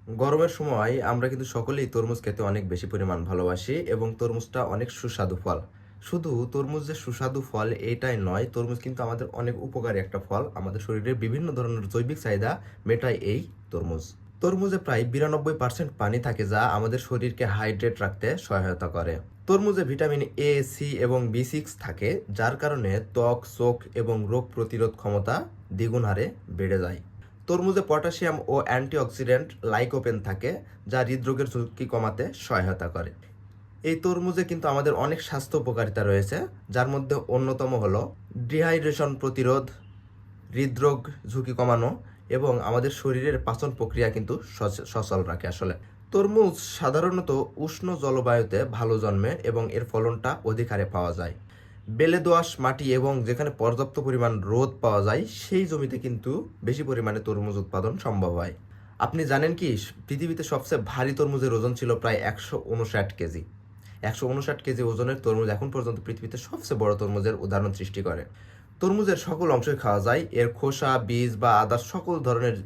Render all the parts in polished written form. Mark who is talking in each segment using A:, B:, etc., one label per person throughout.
A: গরমের সময় আমরা কিন্তু সকলেই তরমুজ খেতে অনেক বেশি পরিমাণ ভালোবাসি এবং তরমুজটা অনেক সুস্বাদু ফল। শুধু তরমুজ যে সুস্বাদু ফল এটাই নয়, তরমুজ কিন্তু আমাদের অনেক উপকারী একটা ফল। আমাদের শরীরের বিভিন্ন ধরনের জৈবিক চাহিদা মেটায় এই তরমুজ। তরমুজে প্রায় 92% পানি থাকে, যা আমাদের শরীরকে হাইড্রেট রাখতে সহায়তা করে। তরমুজে ভিটামিন এ, সি এবং বি6 থাকে, যার কারণে ত্বক, চোখ এবং রোগ প্রতিরোধ ক্ষমতা দ্বিগুণ হারে বেড়ে যায়। তরমুজে পটাশিয়াম ও অ্যান্টিঅক্সিডেন্ট লাইকোপেন থাকে, যা হৃদরোগের ঝুঁকি কমাতে সহায়তা করে। এই তরমুজে কিন্তু আমাদের অনেক স্বাস্থ্য উপকারিতা রয়েছে, যার মধ্যে অন্যতম হলো ডিহাইড্রেশন প্রতিরোধ, হৃদরোগ ঝুঁকি কমানো এবং আমাদের শরীরের পাচন প্রক্রিয়া কিন্তু সচল রাখে। আসলে তরমুজ সাধারণত উষ্ণ জলবায়ুতে ভালো জন্মে এবং এর ফলনটা অধিক হারে পাওয়া যায়। বেলে দোআঁশ মাটি এবং যেখানে পর্যাপ্ত পরিমাণ রোদ পাওয়া যায় সেই জমিতে কিন্তু বেশি পরিমাণে তরমুজ উৎপাদন সম্ভব হয়। আপনি জানেন কি, পৃথিবীতে সবচেয়ে ভারী তরমুজের ওজন ছিল প্রায় 159 কেজি। 159 কেজি ওজনের তরমুজ এখন পর্যন্ত পৃথিবীতে সবচেয়ে বড় তরমুজের উদাহরণ সৃষ্টি করে। তরমুজের সকল অংশই খাওয়া যায়, এর খোসা, বীজ বা আদার সকল ধরনের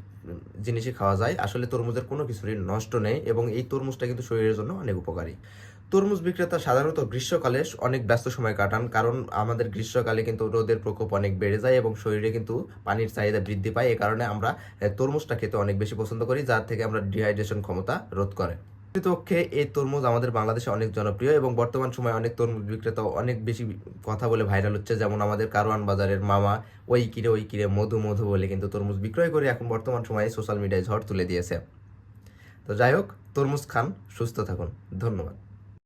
A: জিনিসই খাওয়া যায়। আসলে তরমুজের কোনো কিছুরই নষ্ট নেই এবং এই তরমুজটা কিন্তু শরীরের জন্য অনেক উপকারী। তরমুজ বিক্রেতা সাধারণত গ্রীষ্মকালে অনেক ব্যস্ত সময় কাটান, কারণ আমাদের গ্রীষ্মকালে কিন্তু রোদের প্রকোপ অনেক বেড়ে যায় এবং শরীরে কিন্তু পানির চাহিদা বৃদ্ধি পায়। এ কারণে আমরা তরমুজটা খেতে অনেক বেশি পছন্দ করি, যার থেকে আমরা ডিহাইড্রেশন ক্ষমতা রোধ করে। প্রকৃতপক্ষে এই তরমুজ আমাদের বাংলাদেশে অনেক জনপ্রিয় এবং বর্তমান সময়ে অনেক তরমুজ বিক্রেতা অনেক বেশি কথা বলে ভাইরাল হচ্ছে। যেমন আমাদের কারওয়ান বাজারের মামা ওই কিরে মধু মধু বলে কিন্তু তরমুজ বিক্রয় করে এখন বর্তমান সময়ে সোশ্যাল মিডিয়ায় ঝড় তুলে দিয়েছে। তো যাই হোক, তরমুজ খান, সুস্থ থাকুন। ধন্যবাদ।